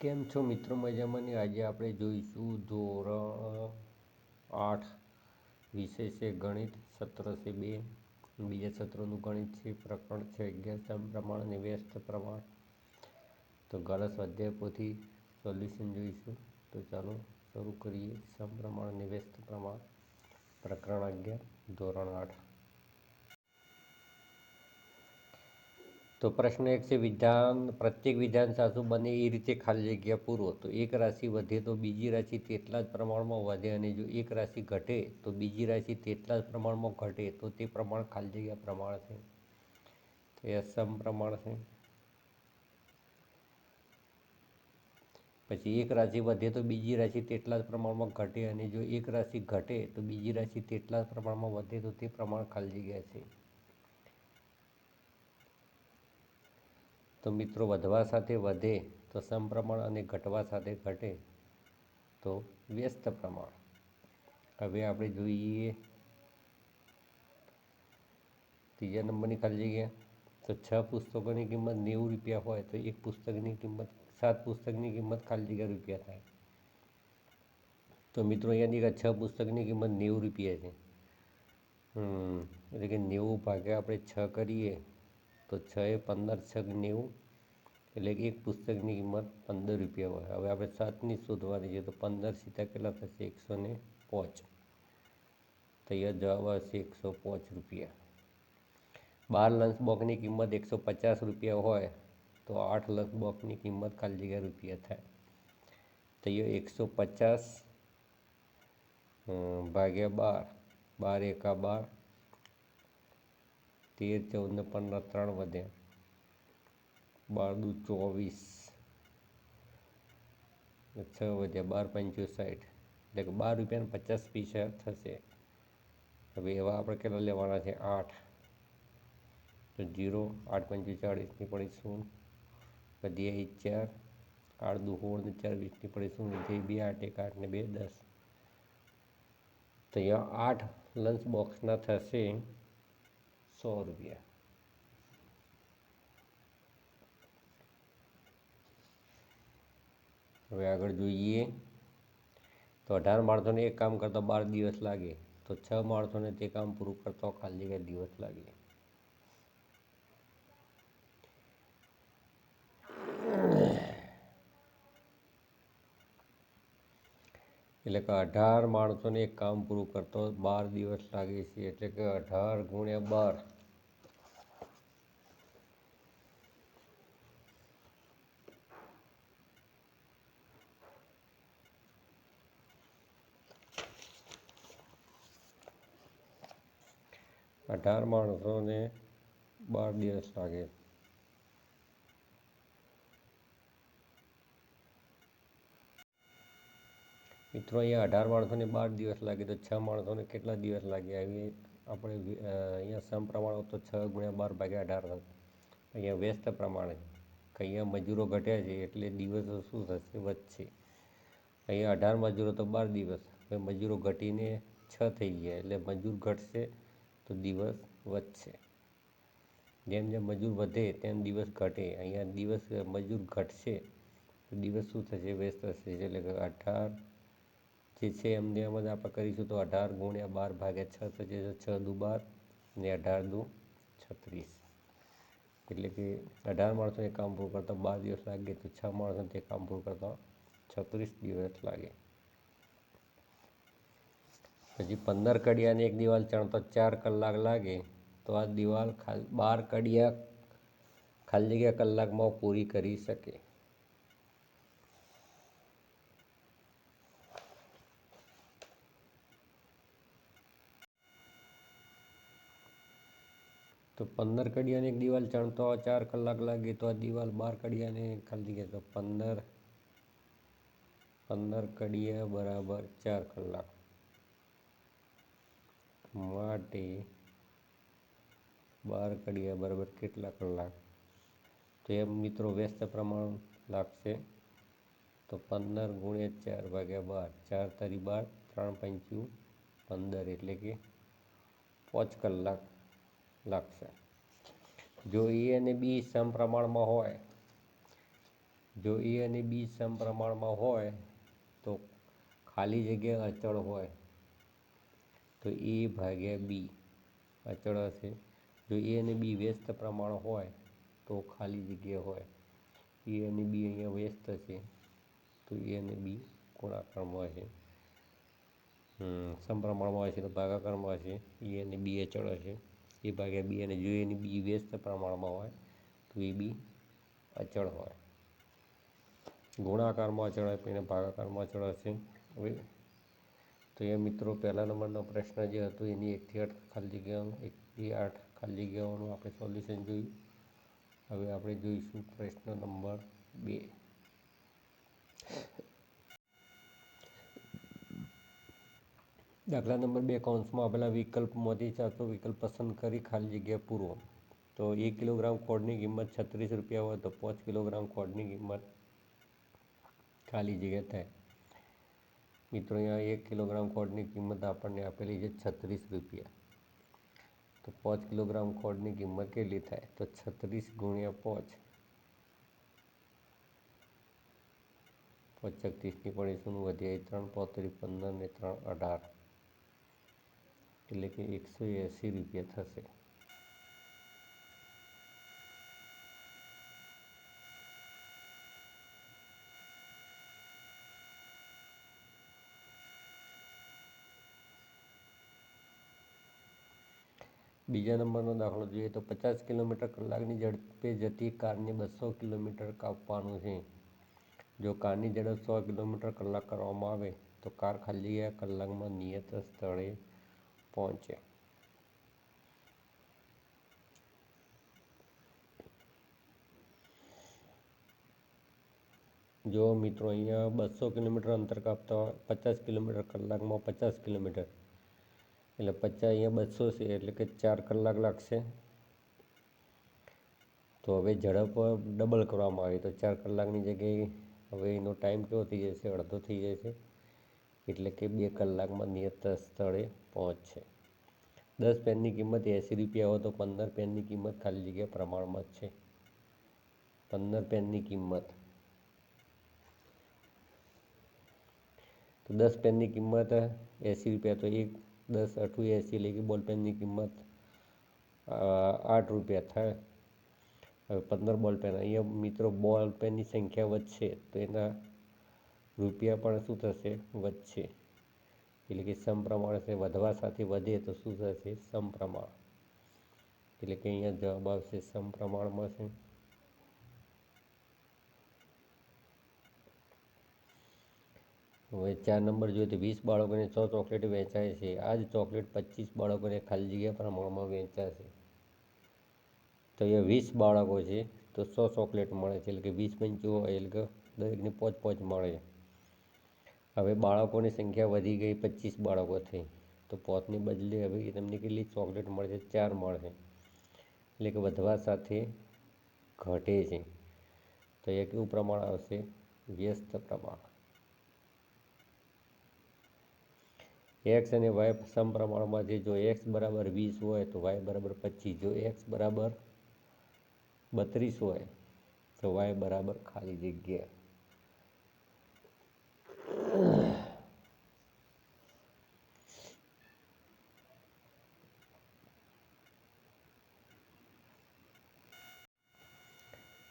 કેમ છો મિત્રો? મજામાં ને? આજે આપણે જોઈશું ધોરણ 8 વિષય છે ગણિત, સત્ર છે 2, બીજા સત્રનું ગણિત છે, પ્રકરણ છે 11 સમપ્રમાણ અને વ્યસ્ત પ્રમાણ. તો ગાળા સ્વાધ્યાય પોથી સોલ્યુશન જોઈશું. તો ચાલો શરૂ કરીએ. સમપ્રમાણ અને વ્યસ્ત પ્રમાણ, પ્રકરણ 11, ધોરણ 8. તો પ્રશ્ન 1 છે, પ્રત્યેક વિધાન સાચું બને એ રીતે ખાલી જગ્યા પૂરો. તો એક રાશિ વધે તો બીજી રાશિ તેટલા જ પ્રમાણમાં વધે, અને જો એક રાશિ ઘટે તો બીજી રાશિ તેટલા જ પ્રમાણમાં ઘટે. તો તે પ્રમાણ ખાલી જગ્યા પ્રમાણ છે. તો એ સમપ્રમાણ છે. પછી એક રાશિ વધે તો બીજી રાશિ તેટલા જ પ્રમાણમાં ઘટે, અને જો એક રાશિ ઘટે તો બીજી રાશિ તેટલા જ પ્રમાણમાં વધે. તો તે પ્રમાણ ખાલી જગ્યા છે. તો મિત્રો, વધવા સાથે વધે તો સમપ્રમાણ, અને ઘટવા સાથે ઘટે તો વ્યસ્ત પ્રમાણ. હવે આપણે જોઈએ ત્રીજા નંબરની ખાલી જગ્યા. તો 6 પુસ્તકોની કિંમત 90 રૂપિયા હોય તો એક પુસ્તકની કિંમત 7 પુસ્તકની કિંમત ખાલી જગ્યા રૂપિયા થાય. તો મિત્રો, અહીંયાની 6 પુસ્તકની કિંમત 90 રૂપિયા છે. એટલે કે 90 ભાગ્યા આપણે 6 કરીએ તો 6 એ 15, 6 90, એટલે કે એક પુસ્તકની કિંમત 15 રૂપિયા હોય. હવે આપણે 7ની શોધવાની છે. તો 15 સીધા કેટલા થશે? 105. તો અહીંયા જવાબ આવશે 105 રૂપિયા. 12 લંચ બોક્સની કિંમત 150 રૂપિયા હોય તો 8 લંચ બોક્સની કિંમત ખાલી જગ્યા રૂપિયા થાય. તો અહીંયા 150 ભાગ્યા 12, 12 એકા 12, 13, 14 ને 15, 3 વધ્યા, 12 દુ 24, 6 વધ્યા, 12 પંચું 60, એટલે કે 12 રૂપિયાને 50 પૈસા થશે. હવે એવા આપણે કેટલા લેવાના છે? 8. તો 0, 8 પંચું 40 ની પડી 0, વધી 4, 8 દુ 16 ને 4 20 ની પડી 0, જે 2 8, 1 8 ને 2 10. તો અહીંયા 8 લંચ બોક્સના થશે 100 રૂપિયા. હવે આગળ જોઈએ. તો 18 માણસોને એક કામ કરતા 12 દિવસ લાગે, તો 6 માણસોને તે કામ પૂરું કરતા ખાલી જગ્યા દિવસ લાગે. એટલે કે 18 માણસોને એક કામ પૂરું કરતો 12 દિવસ લાગે છે. એટલે કે 18 ગુણ્યા 12. માણસોને 12 દિવસ લાગે. મિત્રો, અહીંયા 18 માણસોને 12 દિવસ લાગે તો 6 માણસોને કેટલા દિવસ લાગે? આવી આપણે અહીંયા સમપ્રમાણ તો 6 ગુણ્યા 12 ભાગ્યા 18 થશે. અહીંયા વ્યસ્ત પ્રમાણે કે અહીંયા મજૂરો ઘટ્યા છે એટલે દિવસો શું થશે? વધશે. અહીંયા 18 મજૂરો તો 12 દિવસ, હવે મજૂરો ઘટીને 6 થઈ ગયા, એટલે મજૂર ઘટશે તો દિવસ વધશે. જેમ જેમ મજૂર વધે તેમ દિવસ ઘટે. અહીંયા મજૂર ઘટશે તો દિવસ શું થશે? વ્યસ્ત થશે. એટલે કે 18 જે છે એમને એમ જ આપણે કરીશું. તો 18 ગુણ્યા 12 ભાગ્યા 6 થશે. 6 દુ 12 ને 18 દુ 36. એટલે કે 18 માણસોને કામ પૂરું કરતાં 12 દિવસ લાગે, તો 6 માણસોને તે કામ પૂરું કરતાં 36 દિવસ લાગે. પછી 15 કડિયાને એક દિવાલ ચણતા 4 કલાક લાગે, તો આ દિવાલ 12 કડિયા ખાલી જગ્યા કલાકમાં પૂરી કરી શકે. તો 15 કડિયાને એક દિવાલ ચણતો 4 કલાક લાગે, તો આ દિવાલ 12 કડિયાને ખાલી જગ્યા, તો 15 કડિયા બરાબર 4 કલાક માટે 12 કડિયા બરાબર કેટલા કલાક? તો એમ મિત્રો વ્યસ્ત પ્રમાણ લાગશે. તો 15 ગુણ્યા 4 ભાગ્યા 12, 4 તારી 12, 3 પંચું 15, એટલે કે 5 કલાક લાગશે. જો એ અને બી સમપ્રમાણમાં હોય જો એ અને બી સમપ્રમાણમાં હોય તો ખાલી જગ્યા અચળ હોય તો એ ભાગ્યા બી અચળ હશે. જો એ અને બી વ્યસ્ત પ્રમાણ હોય તો ખાલી જગ્યા હોય. એ અને બી અહીંયા વ્યસ્ત છે તો એ અને બી ગુણાકારમાં હશે. સમપ્રમાણમાં હશે તો ભાગાકારમાં હશે. એ અને બી અચળ હશે. એ ભાગ્યા બી, અને જો એ અને બી વ્યસ્ત પ્રમાણમાં હોય તો એ બી અચળ હોય. ગુણાકારમાં અચળ હોય એને ભાગાકારમાં અચળ હશે. હવે તો એ મિત્રો પહેલા નંબરનો પ્રશ્ન જે હતો એની 1 થી 8 ખાલી જગ્યાઓનું 1 થી 8 ખાલી જગ્યાઓનું આપણે સોલ્યુશન જોયું. હવે આપણે જોઈશું પ્રશ્ન નંબર 2. દાખલા નંબર 2, કૌંસમાં આપેલા વિકલ્પમાંથી ચાલતો વિકલ્પ પસંદ કરી ખાલી જગ્યા પૂરો. તો 1 કિલોગ્રામ ખોળની કિંમત 36 રૂપિયા હોય તો 5 કિલોગ્રામ ખોળની કિંમત ખાલી જગ્યા થાય. મિત્રો અહીંયા 1 કિલોગ્રામ ખોળની કિંમત આપણને આપેલી છે 36 રૂપિયા. તો 5 કિલોગ્રામ ખોળની કિંમત કેટલી થાય? તો 36 ગુણ્યા 5. 5 30ની પડી શૂન્ય વધ્યા 3 35 15 ને 3 18 એટલે કે 180 રૂપિયા થશે. બીજા નંબરનો દાખલો જોઈએ તો 50 કિલોમીટર કલાકની ઝડપે જતી કારને 200 કિલોમીટર કાપવાનું છે. જો કારની ઝડપ 100 કિલોમીટર કલાક કરવામાં આવે તો કાર ખાલી જગ્યા કલાકમાં નિયત સ્થળે પહોંચે. જો મિત્રો અહીંયા 200 કિલોમીટર અંતર કાપતા હોય, 50 કિલોમીટર કલાકમાં 50 કિલોમીટર એટલે 50 અહીંયા 200 છે એટલે કે 4 કલાક લાગશે. તો હવે ઝડપ ડબલ કરવામાં આવી તો 4 કલાકની જગ્યાએ હવે એનો ટાઈમ કેવો થઈ જશે? અડધો થઈ જશે. એટલે કે 2 કલાકમાં નિયત સ્થળે પહોંચશે. 10 પેનની કિંમત 80 રૂપિયા હોય તો 15 પેનની કિંમત ખાલી જગ્યા પ્રમાણમાં છે. 15 પેનની કિંમત, તો 10 પેનની કિંમત 80 રૂપિયા, તો 1 10 8 80 એટલે કે બોલ પેનની કિંમત 8 રૂપિયા થાય. હવે 15 બોલ પેન, અહીંયા મિત્રો બોલ પેનની સંખ્યા વધશે તો એના રૂપિયા પણ શું થશે? વધશે. એટલે કે સમપ્રમાણ છે. વધવા સાથે વધે તો શું થશે? સમપ્રમાણ. એટલે કે અહીંયા જવાબ આવશે સમપ્રમાણમાં છે. હવે 4 નંબર જોઈએ તો 20 બાળકોને 100 ચોકલેટ વેચાય છે. આ જ ચોકલેટ 25 બાળકોને ખાલી જગ્યા પ્રમાણમાં વેચાશે. તો અહીંયા 20 બાળકો છે તો 100 ચોકલેટ મળે છે. એટલે કે 20 પંચું હોય એટલે કે દરેકને 5 મળે. હવે બાળકોની સંખ્યા વધી ગઈ, 25 બાળકો થઈ તો 5ને બદલે હવે તમને કેટલી ચોકલેટ મળે છે? 4 મળશે. એટલે કે વધવા સાથે ઘટે છે. તો એ કેવું પ્રમાણ આવશે? વ્યસ્ત પ્રમાણ. એક્સ અને વાય સમપ્રમાણમાં છે. જો એક્સ બરાબર 20 હોય તો વાય બરાબર 25. જો એક્સ બરાબર 32 હોય તો વાય બરાબર ખાલી જગ્યા.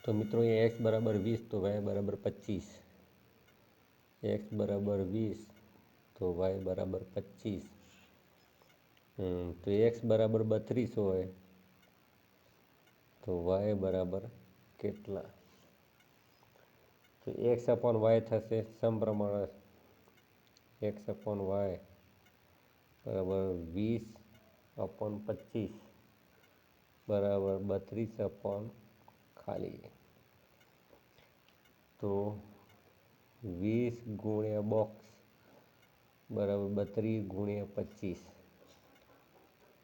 તો મિત્રો એ એક્સ બરાબર 20 તો વાય બરાબર 25. એક્સ બરાબર 20 તો વાય બરાબર 25. તો એક્સ બરાબર 32 હોય તો વાય બરાબર કેટલા? તો એક્સ અપોન વાય થશે સમપ્રમાણ. એક્સ અપોન વાય બરાબર 20/25 બરાબર 32 ખાલી. તો 20 ગુણ્યા બોક્સ બરાબર 32 ગુણ્યા 25.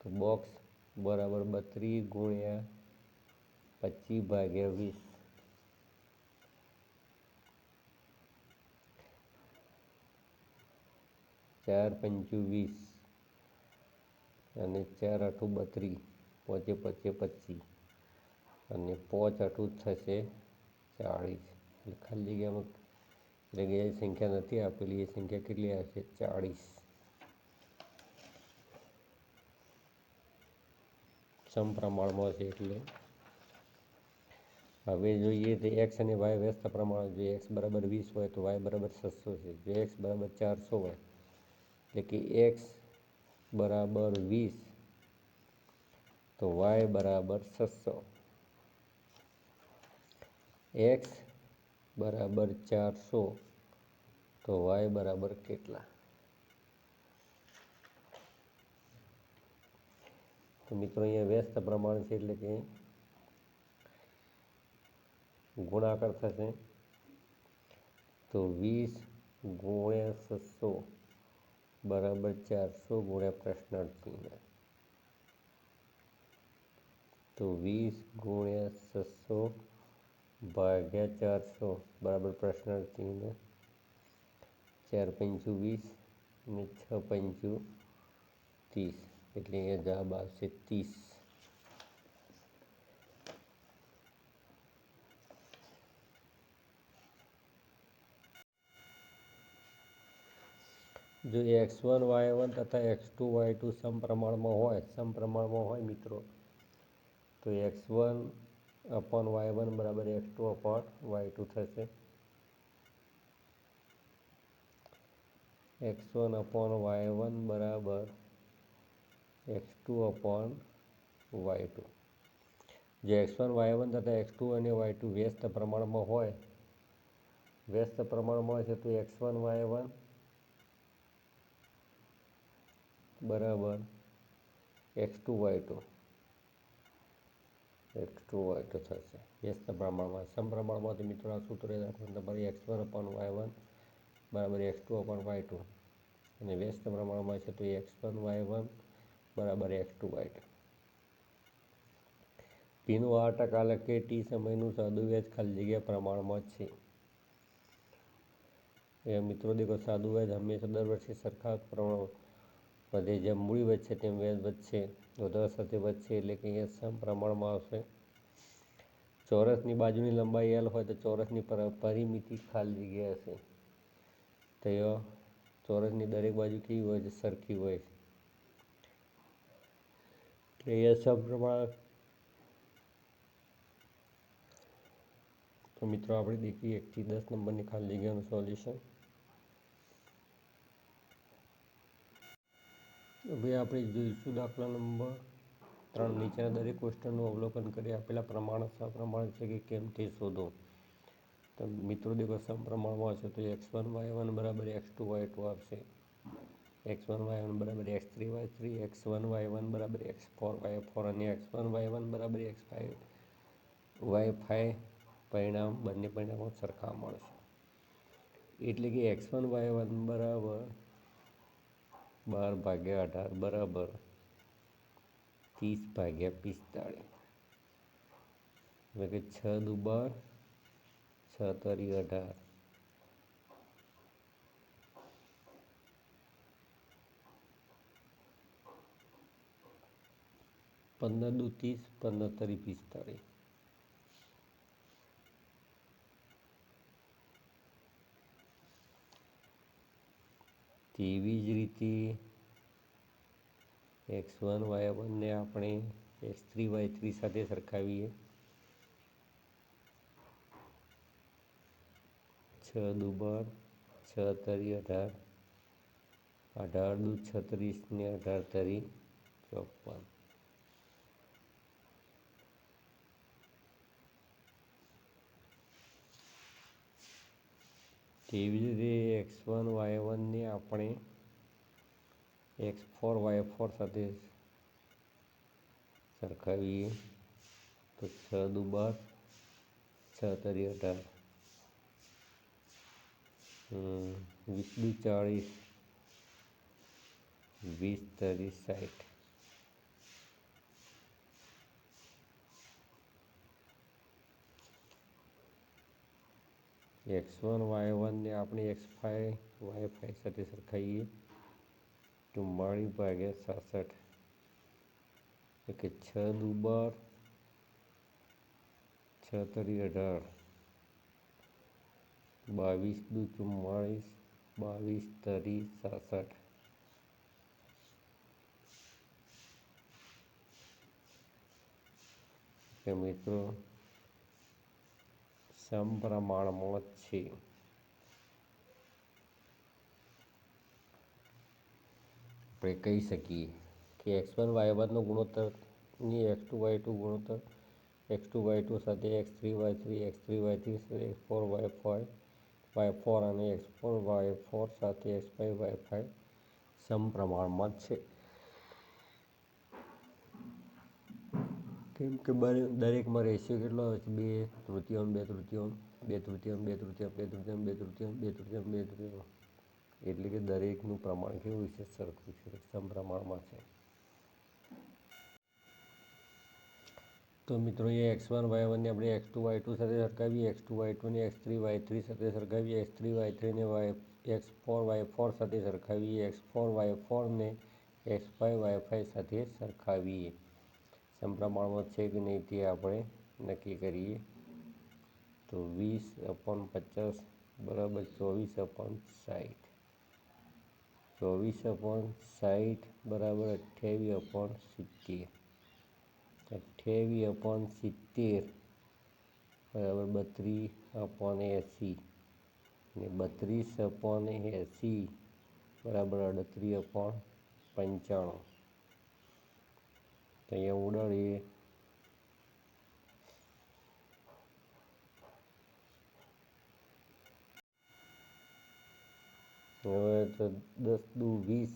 તો બોક્સ બરાબર 32 ગુણ્યા 25/20. 4 પંચું 20 અને 4 આઠું 32, પોચે 25 અને 5 આઠું થશે 40. એટલે ખાલી જગ્યામાં એટલે કે જે સંખ્યા નથી આપેલી એ સંખ્યા કેટલી આવશે? 40 સમપ્રમાણમાં છે. એટલે હવે જોઈએ તો એક્સ અને વાય વ્યસ્ત પ્રમાણ. જો એક્સ બરાબર 20 હોય તો વાય બરાબર 600 છે. જો એક્સ બરાબર 400 હોય એટલે કે એક્સ બરાબર 20 તો વાય બરાબર 600. એક્સ બરાબર 400 તો વાય બરાબર કેટલા? તો મિત્રો અહીંયા વ્યસ્ત પ્રમાણ છે એટલે કે ગુણાકાર થશે. તો 20 ગુણ્યા 600 બરાબર 400 ગુણ્યા પ્રશ્નાર્થ ચિહ્ન. તો 20 ગુણ્યા 600 ભાગ્યા 400 બરાબર પ્રશ્નાર્થ ચિહ્ન. 4 પંચું 20 અને 6 પંચું 30 એટલે અહીંયા જવાબ આવશે 30. જો x1 y1 તથા x2 y2 સમપ્રમાણમાં હોય મિત્રો, તો x1 અપોન y1 બરાબર x2 અપોન y2 થશે. x1 અપોન y1 બરાબર x2 અપોન y2. જો x1 y1 તથા x2 અને y2 વ્યસ્ત પ્રમાણમાં હોય છે તો x1 y1 બરાબર x2 y2 થશે વ્યસ્ત પ્રમાણમાં. સમપ્રમાણમાં તો મિત્રો આ સૂત્ર તમારી x1 અપોન y1 બરાબર x2 અપોન y2 અને વ્યસ્ત પ્રમાણમાં છે તો x1 y1 બરાબર x2 y2. પીનું 8% લખીએ. ટી સમયનું સાદું વ્યાજ ખાલી જગ્યા પ્રમાણમાં છે. એ મિત્રો દેખો, સાદું વ્યાજ હંમેશા દર વર્ષે સરખા પ્રમાણ વધે. જેમ મૂડી વધશે તેમ વ્યાજ વધશે, વધારા સાથે વધશે એટલે કે અહીંયા સમપ્રમાણમાં આવશે. ચોરસની બાજુની લંબાઈ L હોય તો ચોરસની પરિમિતિ ખાલી જગ્યા હશે. તો ચોરસની દરેક બાજુ કેવી હોય છે? સરખી હોય છે. એટલે અહીંયા સમપ્રમાણ. તો મિત્રો આપણે દેખીએ 1 થી 10 નંબરની ખાલી જગ્યાનું સોલ્યુશન. હવે આપણે જોઈશું દાખલા નંબર 3. નીચેના દરેક ક્વેશ્ચનનું અવલોકન કરી આપેલા પ્રમાણ સપ્રમાણ છે કે કેમ તે શોધો. તો મિત્રો દેખો, સમપ્રમાણમાં છે તો x1 y1 બરાબર x2 y2 આવશે. x1 y1 બરાબર x3 y3, x1 y1 બરાબર x4 y4 અને x1 y1 બરાબર x5 y5. બંને પરિણામો સરખા મળશે. એટલે કે x1 y1 બરાબર 12 ભાગ્યા 18 બરાબર 30 ભાગ્યા 45. એટલે કે 6 દુ 12, 6 તરી 18, 15 દુ 30, 15 તરી 45. તેવી જ રીતે x1 y1 ને આપણે x3 y3 સાથે સરખાવીએ. 6 દુ 12, 6 તરી 18, 18 દુ 36 ને 18 તરી 54. તેવી જ રીતે x1 y1 ને આપણે x4 y4 સાથે સરખાવીએ તો 6 દુ 12, 6 તરી 18, 20 દુ 40, 20 તરી 60. x1 y1 ને આપણે x5 y5 સાથે સરખાવીએ 44 ભાગ્યા 66. એટલે કે 6 દુ 12, 6 તરી 18, 22 દુ 44, 22 તરી 66. કે મિત્રો સમપ્રમાણમાં છે. આપણે કહી શકીએ કે x1 y1નો ગુણોત્તરની x2 y2 ગુણોત્તર x2 y2 સાથે x3 y3 x3 y3 સાથે x4 y4 અને x4 y4 સાથે x5 y5 સમપ્રમાણમાં છે. કેમ કે દરેકમાં રેશિયો કેટલો આવે છે? 2/3 2/3 2/3 2/3 2/3 2/3. એટલે કે દરેકનું પ્રમાણ કેવું છે? સરખું છે, સમપ્રમાણમાં છે. તો મિત્રો એ x1 y1ને આપણે x2 y2 સાથે સરખાવીએ, x2 y2ને x3 y3 સાથે સરખાવીએ, x3 y3ને x4 y4 સાથે સરખાવીએ, x4 y4ને x5 y5 સાથે સરખાવીએ. સમપ્રમાણમાં છે કે નહીં તે આપણે નક્કી કરીએ. તો 20/50 બરાબર 24/60. 24/60 બરાબર 28/70. 28/70 બરાબર 32/80. અને 32/80 બરાબર 38/95. તો અહીંયા ઉડાડીએ હવે તો 10 દુ 20,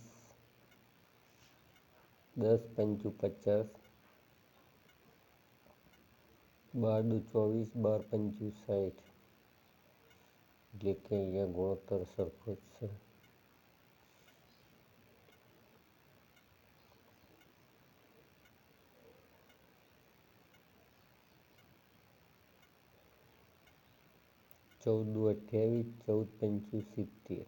10 પંચું 50, 12 દુ 24, 12 પંચું 60. એટલે કે અહીંયા ગુણોત્તર સરખો જ છે. ચૌદ દુ 28, 14 પંચું 70.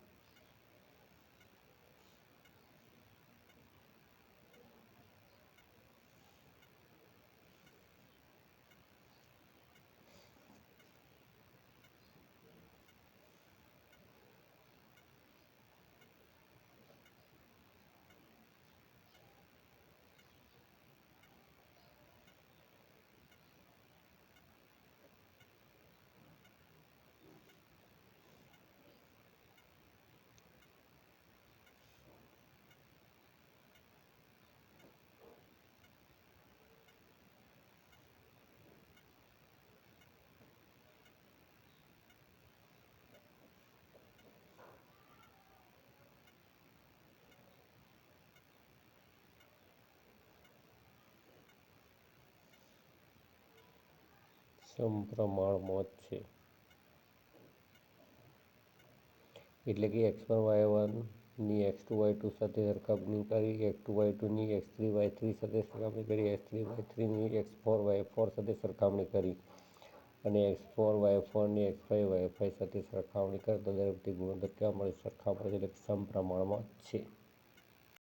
સમપ્રમાણમાં જ છે. એટલે કે x1 y1ની x2 y2 સાથે સરખામણી કરી, x2 y2ની x3 y3 સાથે સરખામણી કરી, x3 y3ની x4 y4 સાથે સરખામણી કરી અને x4 y4ની x5 y5 સાથે સરખામણી કરતા દરેક વખતે ગુણોત્તર કેવા મળે? સરખા મળે છે. એટલે સમપ્રમાણમાં છે.